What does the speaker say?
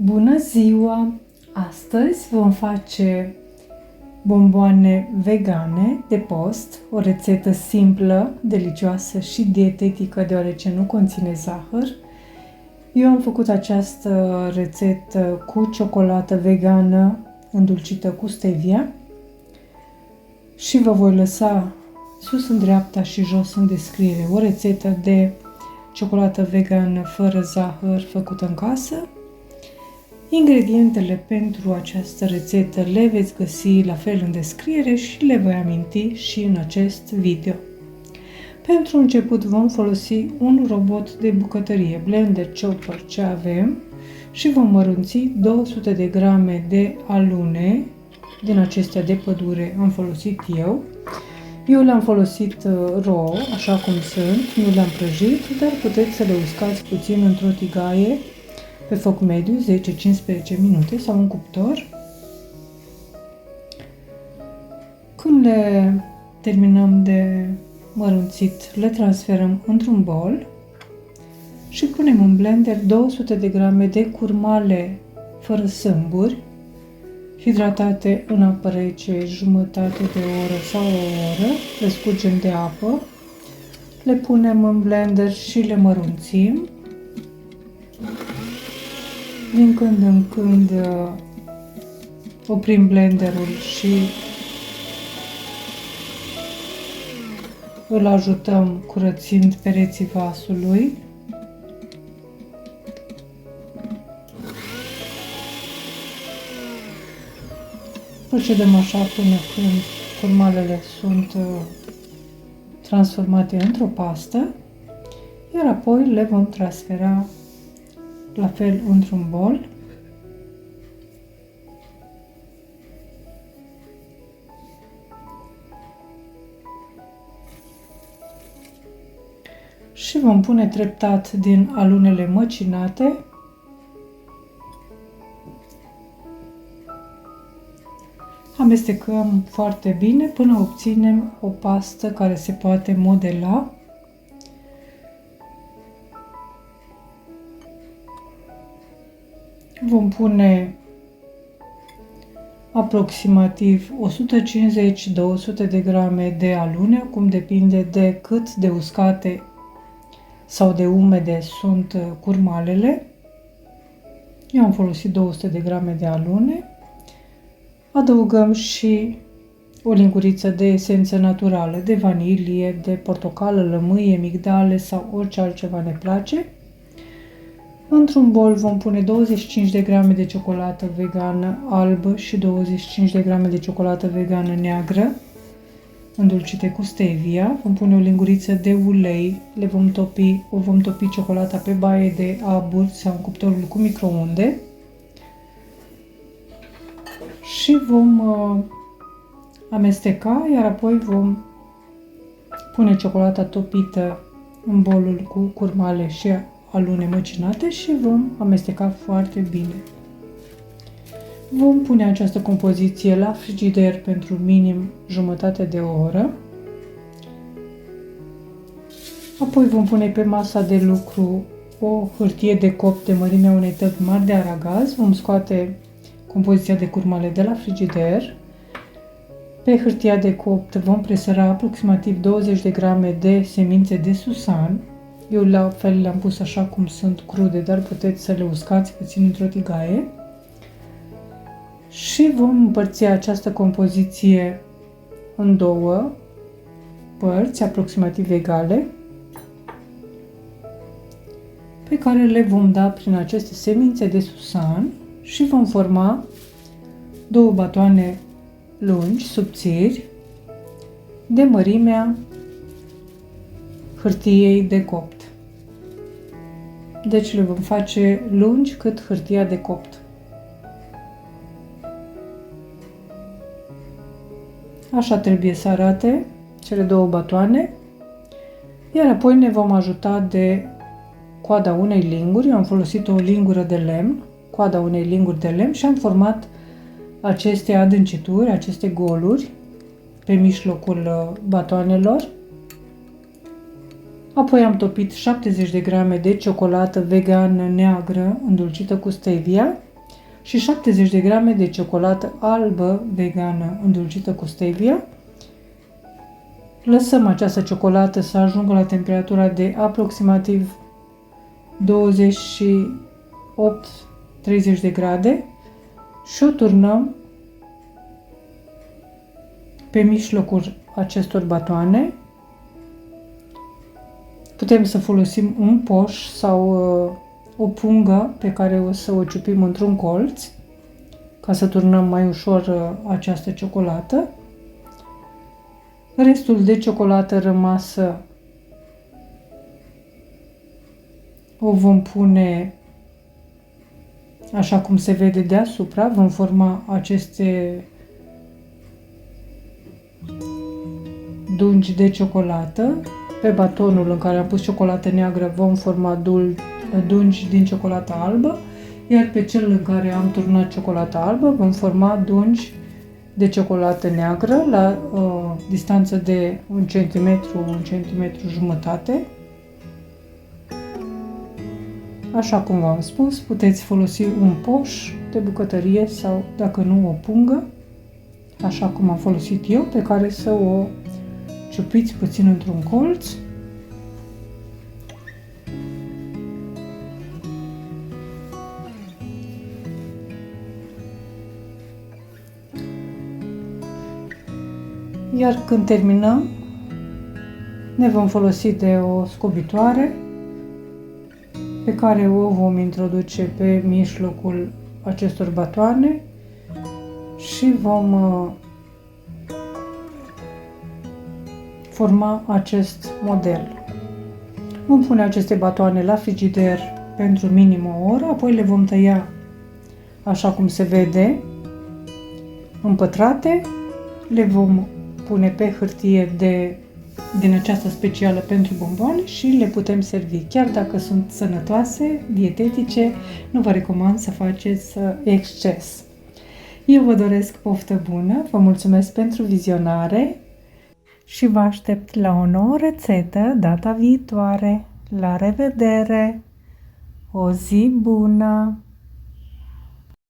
Bună ziua! Astăzi vom face bomboane vegane de post, o rețetă simplă, delicioasă și dietetică deoarece nu conține zahăr. Eu am făcut această rețetă cu ciocolată vegană îndulcită cu stevia și vă voi lăsa sus în dreapta și jos în descriere o rețetă de ciocolată vegană fără zahăr făcută în casă. Ingredientele pentru această rețetă le veți găsi la fel în descriere și le voi aminti și în acest video. Pentru început vom folosi un robot de bucătărie, blender, chopper, ce avem, și vom mărunți 200 de grame de alune, din acestea de pădure am folosit eu. Eu le-am folosit raw, așa cum sunt, nu le-am prăjit, dar puteți să le uscați puțin într-o tigaie pe foc mediu, 10-15 minute sau un cuptor. Când le terminăm de mărunțit, le transferăm într-un bol și punem în blender 200 de grame de curmale fără sâmburi, hidratate în apă rece jumătate de oră sau o oră, le scurgem de apă, le punem în blender și le mărunțim. Din când în când oprim blenderul și îl ajutăm curățind pereții vasului. Procedăm așa până când curmalele sunt transformate într-o pastă, iar apoi le vom transfera la fel într-un bol. Și vom pune treptat din alunele măcinate. Amestecăm foarte bine până obținem o pastă care se poate modela. Vom pune aproximativ 150-200 de grame de alune, acum depinde de cât de uscate sau de umede sunt curmalele. Eu am folosit 200 de grame de alune. Adăugăm și o linguriță de esență naturală, de vanilie, de portocală, lămâie, migdale sau orice altceva ne place. Într-un bol vom pune 25 de grame de ciocolată vegană albă și 25 de grame de ciocolată vegană neagră, îndulcite cu stevia. Vom pune o linguriță de ulei, vom topi ciocolata pe baie de abur sau în cuptorul cu microunde și vom amesteca, iar apoi vom pune ciocolata topită în bolul cu curmale și alune măcinate și vom amesteca foarte bine. Vom pune această compoziție la frigider pentru minim jumătate de oră. Apoi vom pune pe masa de lucru o hârtie de copt de mărimea unei tăvi mari de aragaz. Vom scoate compoziția de curmale de la frigider. Pe hârtia de copt vom presăra aproximativ 20 de grame de semințe de susan. Eu la fel le-am pus așa cum sunt crude, dar puteți să le uscați puțin într-o tigaie. Și vom împărți această compoziție în două părți aproximativ egale, pe care le vom da prin aceste semințe de susan și vom forma două batoane lungi, subțiri, de mărimea hârtiei de copt. Deci le vom face lungi cât hârtia de copt. Așa trebuie să arate cele două batoane. Iar apoi ne vom ajuta de coada unei linguri. Eu am folosit o lingură de lemn, coada unei linguri de lemn și am format aceste adâncituri, aceste goluri pe mijlocul batoanelor. Apoi am topit 70 de grame de ciocolată vegană neagră îndulcită cu stevia și 70 de grame de ciocolată albă vegană îndulcită cu stevia. Lăsăm această ciocolată să ajungă la temperatura de aproximativ 28-30 de grade și o turnăm pe mijlocul acestor batoane. Putem să folosim un poș sau o pungă pe care o să o ciupim într-un colț ca să turnăm mai ușor această ciocolată. Restul de ciocolată rămasă o vom pune așa cum se vede deasupra, vom forma aceste dungi de ciocolată. Pe batonul în care am pus ciocolată neagră vom forma dungi din ciocolată albă, iar pe cel în care am turnat ciocolată albă vom forma dungi de ciocolată neagră la distanță de 1 cm, 1 cm jumătate. Așa cum v-am spus, puteți folosi un poș de bucătărie sau, dacă nu, o pungă, așa cum am folosit eu, pe care să o ciupiți puțin într-un colț. Iar când terminăm, ne vom folosi de o scobitoare pe care o vom introduce pe mijlocul acestor batoane și vom forma acest model. Vom pune aceste batoane la frigider pentru minim o oră, apoi le vom tăia așa cum se vede, împătrate, le vom pune pe hârtie din aceasta specială pentru bomboane și le putem servi. Chiar dacă sunt sănătoase, dietetice, nu vă recomand să faceți exces. Eu vă doresc poftă bună, vă mulțumesc pentru vizionare și vă aștept la o nouă rețetă data viitoare. La revedere! O zi bună!